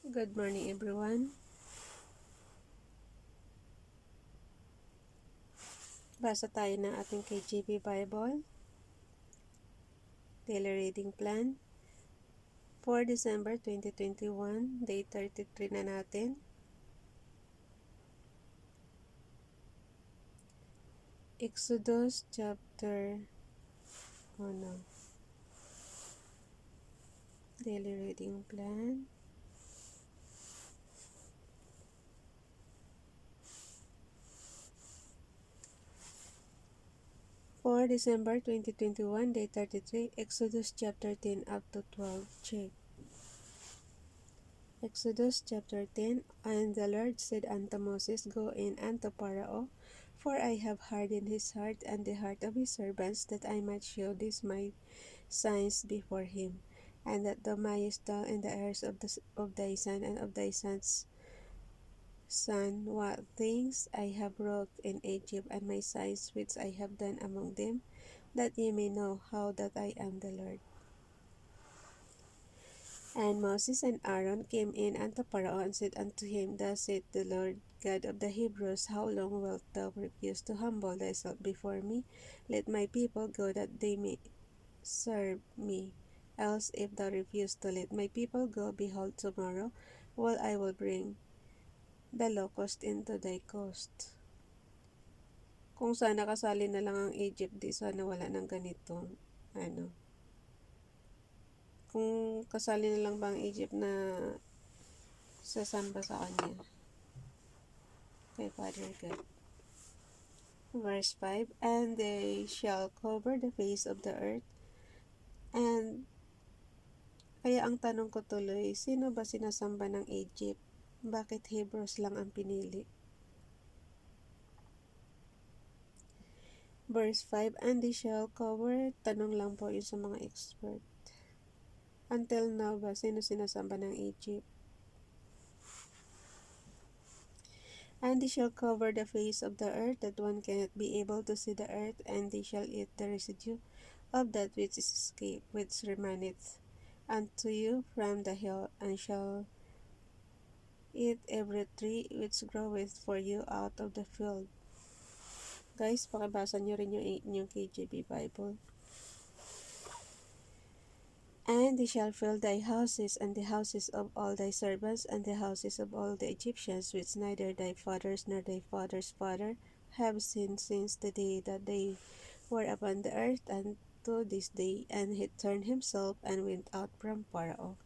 Good morning, everyone. Basa tayo ng ating KJV Bible, Daily Reading Plan for December 2021, Day 33 na natin. Exodus chapter, oh no, Daily Reading Plan. For December 2021, Day 33, Exodus chapter 10 up to 12. Check. Exodus chapter 10. And the Lord said unto Moses, Go in unto Pharaoh, for I have hardened his heart and the heart of his servants, that I might show these my signs before him, and that thou mayest tell in the heirs of thy son and of thy son's son what things I have wrought in Egypt, and my signs which I have done among them, that ye may know how that I am the Lord. And Moses and Aaron came in unto Pharaoh, and said unto him, Thus saith the Lord God of the Hebrews, How long wilt thou refuse to humble thyself before me? Let my people go, that they may serve me. Else, if thou refuse to let my people go, behold, tomorrow I will bring the locust into thy coast. Kung sana kasali na lang ang Egypt, di sana wala ng ganito. Kung kasali na lang ba ang Egypt na sasamba sa kanya, kay Father God. Verse 5, And they shall cover the face of the earth. And kaya ang tanong ko tuloy, sino ba sinasamba ng Egypt? Bakit Hebrews lang ang pinili? Verse 5, And they shall cover, tanong lang po yun sa mga expert. Until now ba, sino sinasamba ng Egypt? And they shall cover the face of the earth, that one cannot be able to see the earth, and they shall eat the residue of that which is escaped, which remaineth unto you from the hill, and shall eat every tree which groweth for you out of the field. Guys, pakibasa nyo rin yung inyong KJV Bible. And they shall fill thy houses, and the houses of all thy servants, and the houses of all the Egyptians, which neither thy fathers nor thy father's father have seen since the day that they were upon the earth, and to this day. And he turned himself and went out from Pharaoh.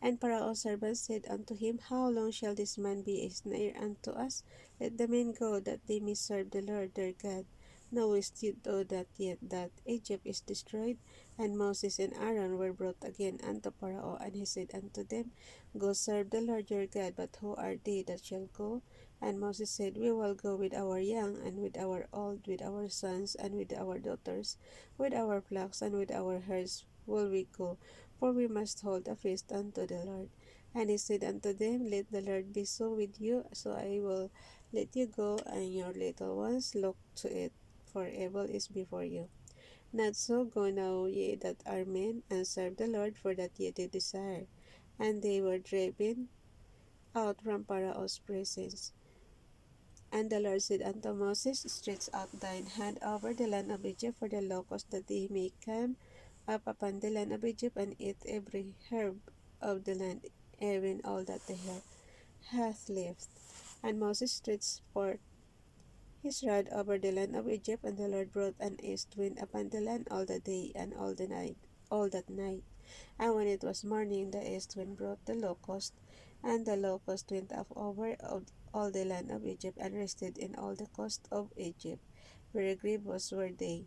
And Pharaoh's servants said unto him, How long shall this man be a snare unto us? Let the men go, that they may serve the Lord their God. Knowest thou that yet that Egypt is destroyed? And Moses and Aaron were brought again unto Pharaoh, and he said unto them, Go serve the Lord your God, but who are they that shall go? And Moses said, We will go with our young, and with our old, with our sons, and with our daughters, with our flocks, and with our herds will we go, for we must hold a feast unto the Lord. And he said unto them, Let the Lord be so with you, so I will let you go, and your little ones look to it, for evil is before you. Not so, go now ye that are men, and serve the Lord, for that ye did desire. And they were driven out from Pharaoh's presence. And the Lord said unto Moses, Stretch out thine hand over the land of Egypt, for the locust, that they may come up upon the land of Egypt, and eat every herb of the land, even all that the earth hath left. And Moses stretched forth his rod over the land of Egypt, and the Lord brought an east wind upon the land all the day and all that night. And when it was morning, the east wind brought the locust, and the locust went up over all the land of Egypt, and rested in all the coast of Egypt. Very grievous were they.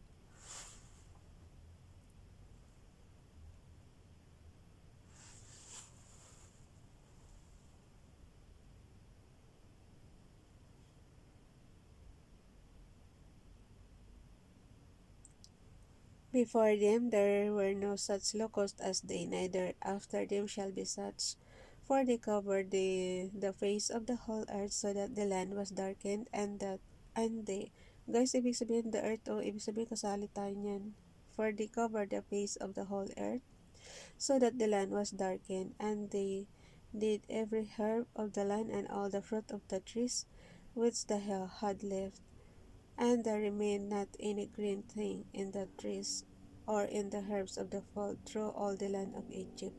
Before them there were no such locusts as they, neither after them shall be such. For they covered the face of the whole earth, so that the land was darkened, and they, guys, ibig sabihin the earth, ibig sabihin kasali tayo niyan. For they covered the face of the whole earth, so that the land was darkened, and they did every herb of the land and all the fruit of the trees which the hell had left, and there remained not any green thing in the trees or in the herbs of the field through all the land of Egypt.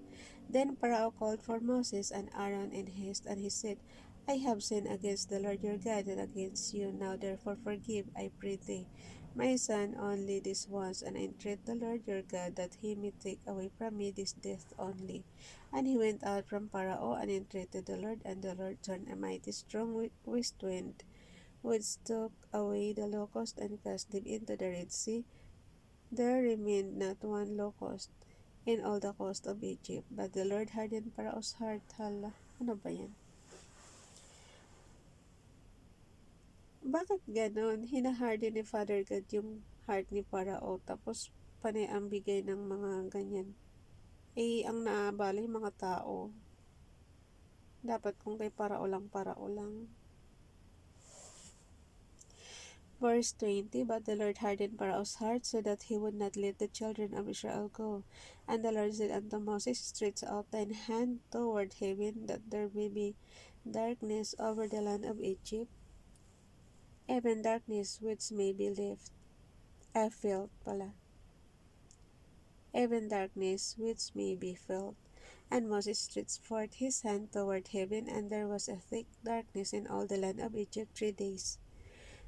Then Pharaoh called for Moses and Aaron in haste, and he said, I have sinned against the Lord your God and against you. Now therefore forgive, I pray thee, my son only this once, and entreat the Lord your God that he may take away from me this death only. And he went out from Pharaoh and entreated the Lord, and the Lord turned a mighty strong west wind, which took away the locust and cast them into the Red Sea. There remained not one locust in all the coast of Egypt. But the Lord hardened Pharaoh's heart. Hala, ano ba yan? Bakit ganon? Hinaharden ni Father God yung heart ni Pharaoh. Tapos panay ang bigay ng mga ganyan. Eh, ang naabala yung mga tao. Dapat kung kay Pharaoh lang, Pharaoh lang. Verse 20, But the Lord hardened Pharaoh's heart, so that he would not let the children of Israel go. And the Lord said unto Moses, Stretch out thine hand toward heaven, that there may be darkness over the land of Egypt, even darkness which may be left. Felt pala. Even darkness which may be felt. And Moses stretched forth his hand toward heaven, and there was a thick darkness in all the land of Egypt 3 days.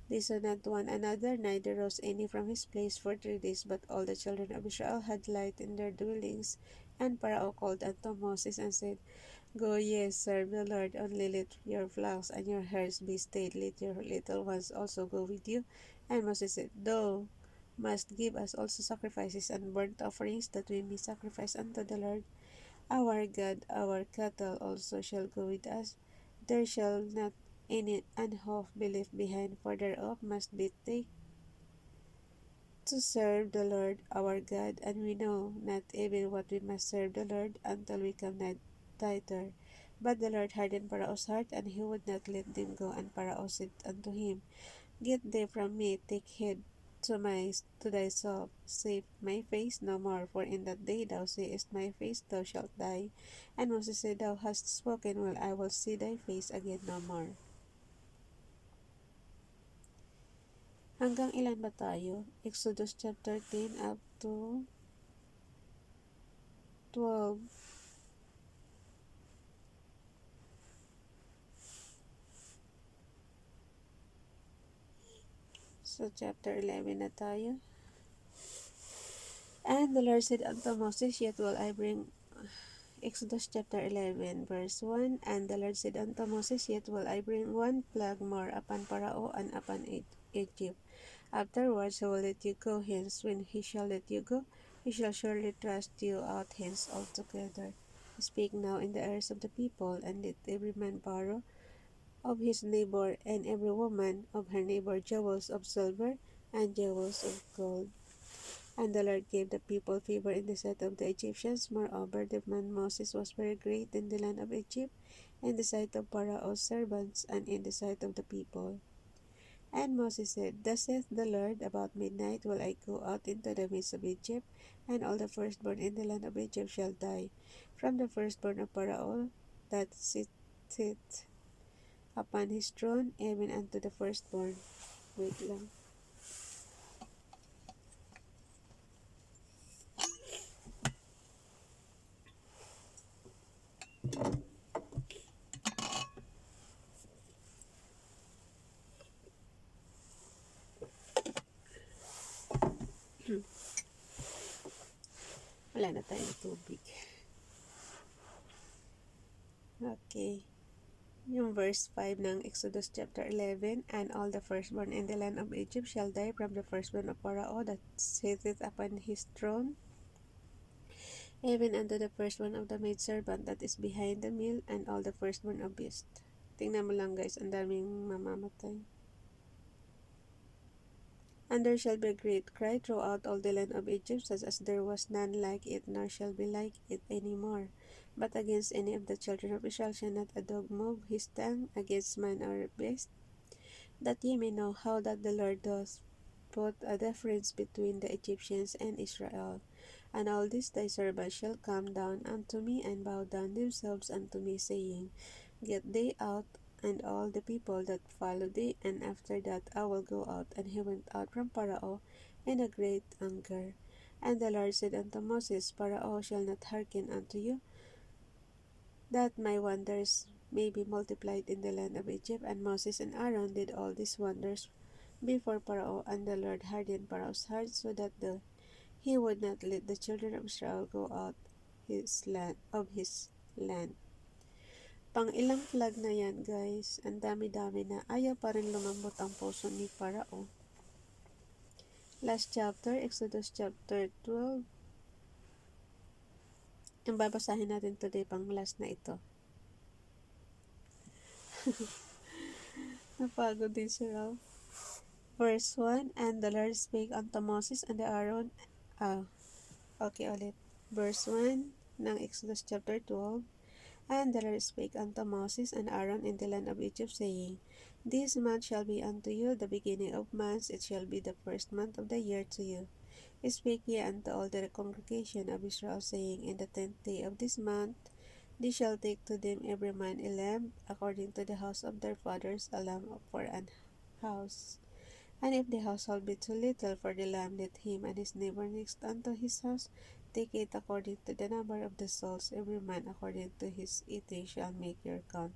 They saw not one another, neither rose any from his place for 3 days, but all the children of Israel had light in their dwellings. And Pharaoh called unto Moses and said, Go ye, serve the Lord, only let your flocks and your herds be stayed, let your little ones also go with you. And Moses said, Thou must give us also sacrifices and burnt offerings, that we may sacrifice unto the Lord our God. Our cattle also shall go with us. There shall not any unhof be left behind, for thereof must be take to serve the Lord our God, and we know not even what we must serve the Lord until we come thither. But the Lord hardened Pharaoh's heart, and he would not let them go. And Pharaoh said unto him, Get thee from me, take heed to thyself, save my face no more, for in that day thou seest my face, thou shalt die. And Moses said, Thou hast spoken well, I will see thy face again no more. Hanggang ilan ba tayo? Exodus chapter 10 up to 12. So chapter 11 na tayo. And the Lord said unto Moses, Yet will I bring Exodus chapter 11 verse 1. And the Lord said unto Moses, Yet will I bring one plague more upon Pharaoh and upon Egypt. Afterwards he will let you go hence. When he shall let you go, he shall surely thrust you out hence altogether. Speak now in the ears of the people, and let every man borrow of his neighbor, and every woman of her neighbor, jewels of silver and jewels of gold. And the Lord gave the people favor in the sight of the Egyptians. Moreover, the man Moses was very great in the land of Egypt, in the sight of Pharaoh's servants, and in the sight of the people. And Moses said, Thus saith the Lord, About midnight will I go out into the midst of Egypt, and all the firstborn in the land of Egypt shall die, from the firstborn of Pharaoh that sitteth upon his throne, even unto the firstborn. Wait lang. Wala na tayong tubig. Okay. Yung verse 5 ng Exodus chapter 11, And all the firstborn in the land of Egypt shall die, from the firstborn of Pharaoh that sitteth upon his throne, even unto the firstborn of the maidservant that is behind the mill, and all the firstborn of beast. Tingnan mo lang guys, ang daming mamamatay. And there shall be a great cry throughout all the land of Egypt, such as there was none like it, nor shall be like it any more. But against any of the children of Israel shall not a dog move his tongue against man or beast, that ye may know how that the Lord doth put a difference between the Egyptians and Israel. And all these thy servants shall come down unto me, and bow down themselves unto me, saying, Get thee out, and all the people that follow thee. And after that I will go out. And he went out from Pharaoh in a great anger. And the Lord said unto Moses, Pharaoh shall not hearken unto you, that my wonders may be multiplied in the land of Egypt. And Moses and Aaron did all these wonders before Pharaoh, and the Lord hardened Pharaoh's heart, so that he would not let the children of Israel go out his land. Pang ilang flag na yan, guys. Ang dami-dami na. Ayaw pa rin lumambot ang puso ni Parao. Last chapter, Exodus chapter 12. Ang babasahin natin today, pang last na ito. Napagod din si Raw. Verse 1, And the Lord spake unto Moses and Aaron. Okay ulit. Verse 1 ng Exodus chapter 12. And the Lord spake unto Moses and Aaron in the land of Egypt, saying, This month shall be unto you the beginning of months, it shall be the first month of the year to you. Speak ye unto all the congregation of Israel, saying, In the 10th day of this month they shall take to them every man a lamb, according to the house of their fathers, a lamb for an house. And if the household be too little for the lamb, let him and his neighbor next unto his house take it according to the number of the souls, every man according to his eating shall make your count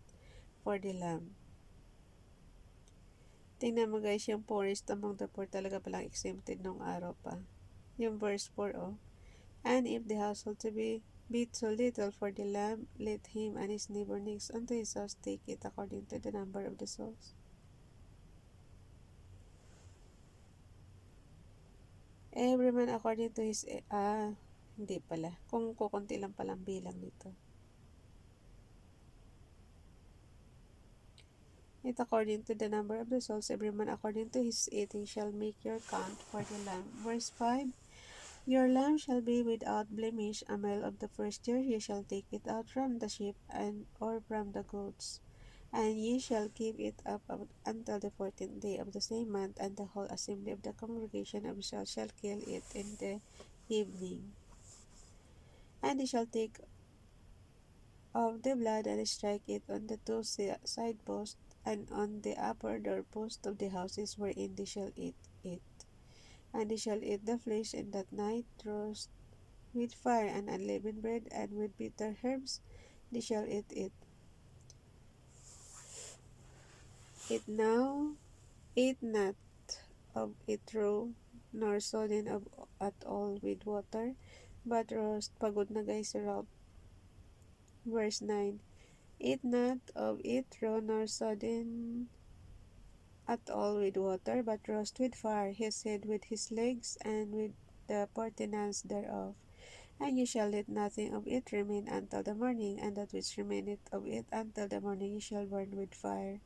for the lamb. Tingnan mo guys, yung poorest among the poor talaga palang exempted nung araw pa. Yung verse 4, And if the household to be too little for the lamb, let him and his neighbor next unto his house take it according to the number of the souls. Every man according to his... hindi pala. Kung kukunti lang palang bilang nito. It according to the number of the souls, every man according to his eating shall make your count for the lamb. Verse 5, Your lamb shall be without blemish, a male of the first year. Ye shall take it out from the sheep or from the goats. And ye shall keep it up until the 14th day of the same month, and the whole assembly of the congregation of Israel shall kill it in the evening. And they shall take of the blood and strike it on the two side posts and on the upper doorpost of the houses wherein they shall eat it. And they shall eat the flesh in that night, roast with fire and unleavened bread, and with bitter herbs they shall eat it. Eat not of it raw, nor sodden of at all with water, but roast. Pagod na guys, Rob. Verse 9, Eat not of it raw, nor sodden at all with water, but roast with fire his head with his legs, and with the purtenance thereof. And you shall let nothing of it remain until the morning, and that which remaineth of it until the morning you shall burn with fire.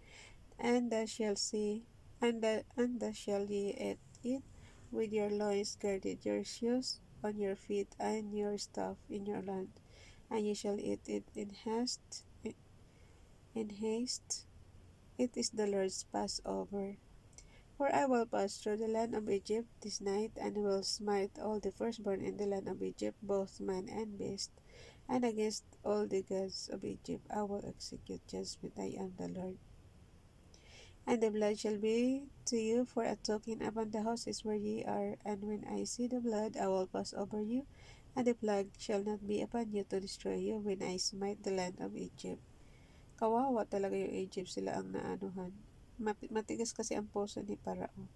And thus shall thus shall ye eat it with your loins girded, your shoes on your feet, and your staff in your hand. And ye shall eat it in haste. It is the Lord's Passover. For I will pass through the land of Egypt this night, and will smite all the firstborn in the land of Egypt, both man and beast. And against all the gods of Egypt I will execute judgment. I am the Lord. And the blood shall be to you for a token upon the houses where ye are. And when I see the blood, I will pass over you, and the plague shall not be upon you to destroy you when I smite the land of Egypt. Kawawa talaga yung Egypt, sila ang naanuhan. Matigas kasi ang puso ni Parao.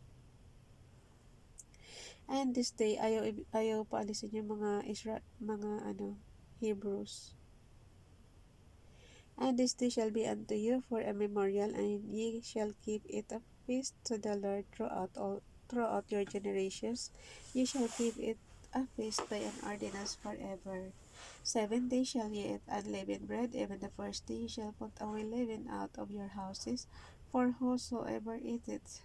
And this day, ayaw paalisin yung mga Hebrews. And this day shall be unto you for a memorial, and ye shall keep it a feast to the Lord throughout your generations. Ye shall keep it a feast by an ordinance forever. 7 days shall ye eat unleavened bread, even the first day ye shall put away leaven out of your houses, for whosoever eateth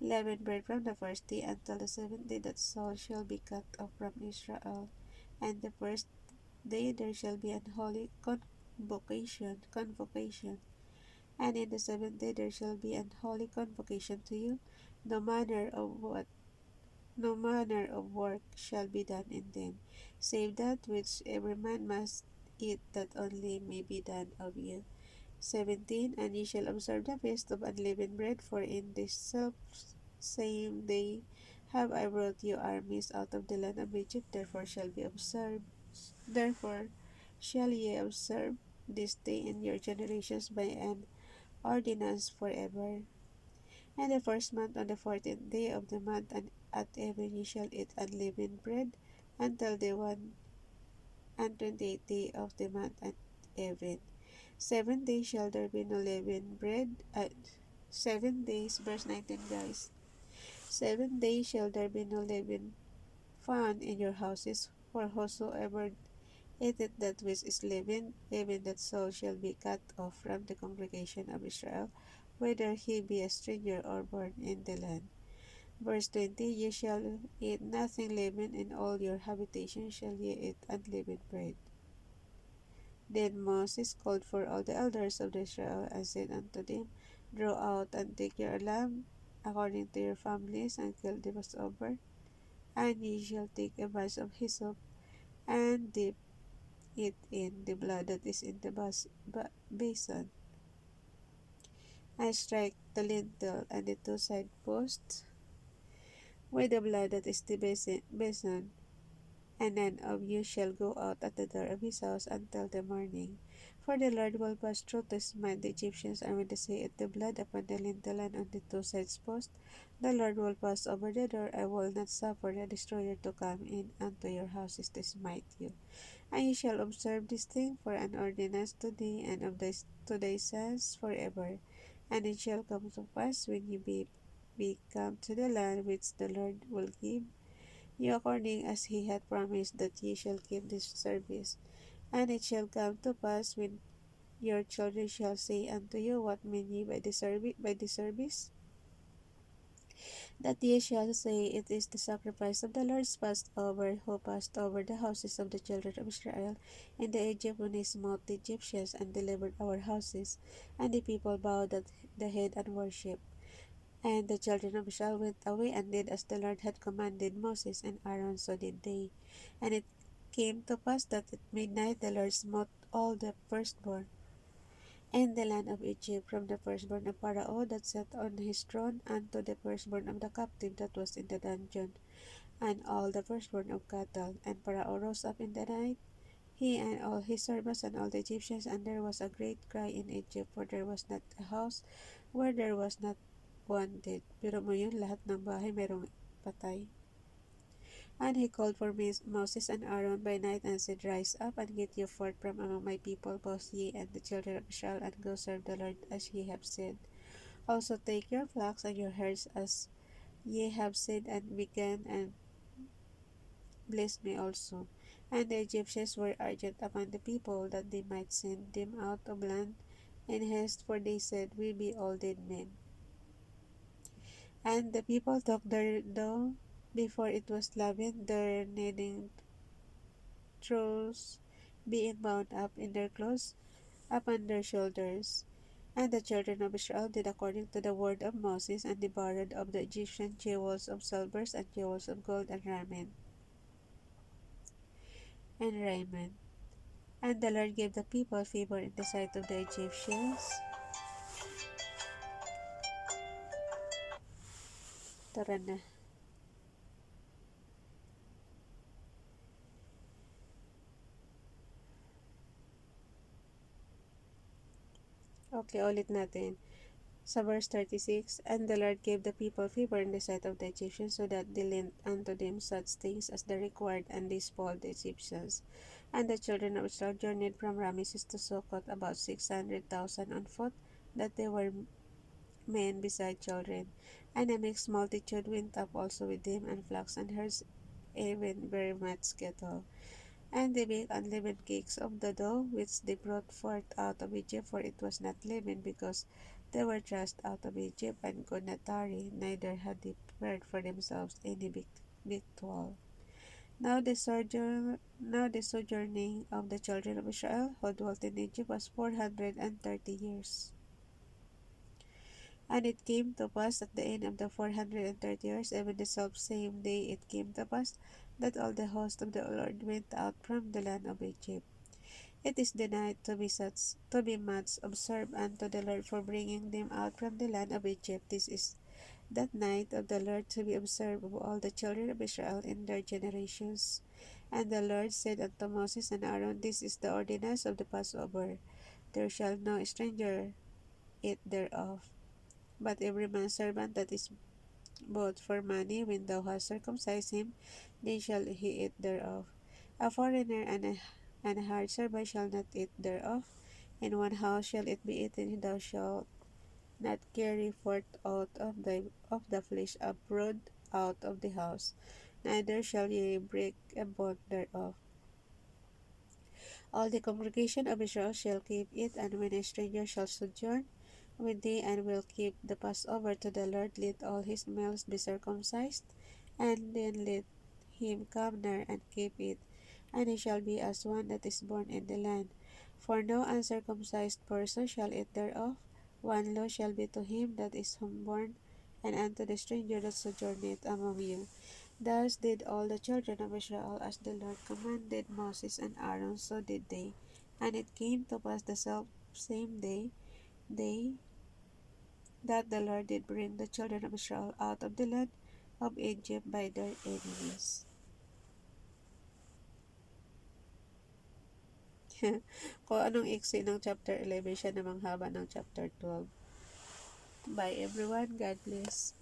leavened bread from the first day until the 7th day, that soul shall be cut off from Israel. And the first day there shall be an holy convocation, and in the 7th day there shall be an holy convocation to you. no manner of work shall be done in them, save that which every man must eat, that only may be done of you. 17. And ye shall observe the feast of unleavened bread, for in this self same day have I brought you armies out of the land of Egypt, therefore shall ye observe this day in your generations by an ordinance forever. And the first month on the 14th day of the month, and at even ye shall eat unleavened bread, until the 128th day of the month at even. 7 days shall there be no leavened bread. 7 days, verse 19, guys. 7 days shall there be no leaven found in your houses, for whosoever eateth that which is leavened, even that soul shall be cut off from the congregation of Israel, whether he be a stranger or born in the land. Verse 20, ye shall eat nothing leavened, in all your habitation shall ye eat unleavened bread. Then Moses called for all the elders of Israel, and said unto them, draw out and take your lamb according to your families, and kill the Passover. And ye shall take a bunch of hyssop, and dip it in the blood that is in the basin, and strike the lintel and the two side posts with the blood that is the basin. And none of you shall go out at the door of his house until the morning. For the Lord will pass through to smite the Egyptians, and when they see it the blood upon the lintel and on the two sides post, the Lord will pass over the door. I will not suffer the destroyer to come in unto your houses to smite you. And you shall observe this thing for an ordinance to thee and to thy sons forever. And it shall come to pass, when ye be come to the land which the Lord will give you according as he had promised, that ye shall keep this service. And it shall come to pass, when your children shall say unto you, what mean ye by the service? That ye shall say, it is the sacrifice of the Lord's Passover, who passed over the houses of the children of Israel in the Egypt, when he smote the Egyptians and delivered our houses. And the people bowed the head and worshipped. And the children of Israel went away and did as the Lord had commanded Moses and Aaron, so did they. And it came to pass that at midnight the Lord smote all the firstborn in the land of Egypt, from the firstborn of Pharaoh that sat on his throne, unto the firstborn of the captive that was in the dungeon, and all the firstborn of cattle. And Pharaoh rose up in the night, he and all his servants and all the Egyptians, and there was a great cry in Egypt, for there was not a house where there was not one dead. Pero mo yun, lahat ng bahay merong patay. And he called for Moses and Aaron by night, and said, rise up, and get you forth from among my people, both ye and the children of Israel, and go serve the Lord as ye have said. Also take your flocks and your herds as ye have said, and begin and bless me also. And the Egyptians were urgent upon the people, that they might send them out of land in haste, for they said, we be all dead men. And the people took their dough before it was leavened, their kneading troughs being bound up in their clothes upon their shoulders. And the children of Israel did according to the word of Moses, and they borrowed of the Egyptian jewels of silver and jewels of gold and raiment. And the Lord gave the people favor in the sight of the Egyptians. Tara na. Okay, ulit natin. Sa verse 36, and the Lord gave the people favor in the sight of the Egyptians, so that they lent unto them such things as they required, and they spoiled the Egyptians. And the children of Israel journeyed from Ramesses to Succoth, about 600,000 on foot, that they were men beside children. And a mixed multitude went up also with them, and flocks and herds, even very much cattle. And they baked unleavened cakes of the dough which they brought forth out of Egypt, for it was not leavened, because they were thrust out of Egypt, and could not tarry, neither had they prepared for themselves any victual. Now the sojourning of the children of Israel, who dwelt in Egypt, was 430 years. And it came to pass at the end of the 430 years, even the self-same day it came to pass, that all the host of the Lord went out from the land of Egypt. It is the night to be much observed unto the Lord for bringing them out from the land of Egypt. This is that night of the Lord to be observed of all the children of Israel in their generations. And the Lord said unto Moses and Aaron, This is the ordinance of the Passover. There shall no stranger eat thereof, but every man's servant that is bought for money, when thou hast circumcised him, then shall he eat thereof. A foreigner and a hired servant shall not eat thereof. In one house shall it be eaten, thou shalt not carry forth out of the flesh abroad out of the house, neither shall ye break a bone thereof. All the congregation of Israel shall keep it, and when a stranger shall sojourn with thee and will keep the Passover to the Lord, let all his males be circumcised, and then let him come near and keep it, and he shall be as one that is born in the land. For no uncircumcised person shall eat thereof. One law shall be to him that is homeborn, and unto the stranger that sojourneth among you. Thus did all the children of Israel, as the Lord commanded Moses and Aaron, so did they. And it came to pass the self same day that the Lord did bring the children of Israel out of the land of Egypt by their enemies. Kung anong iksi ng chapter 11, siya namang haba ng chapter 12. Bye everyone. God bless.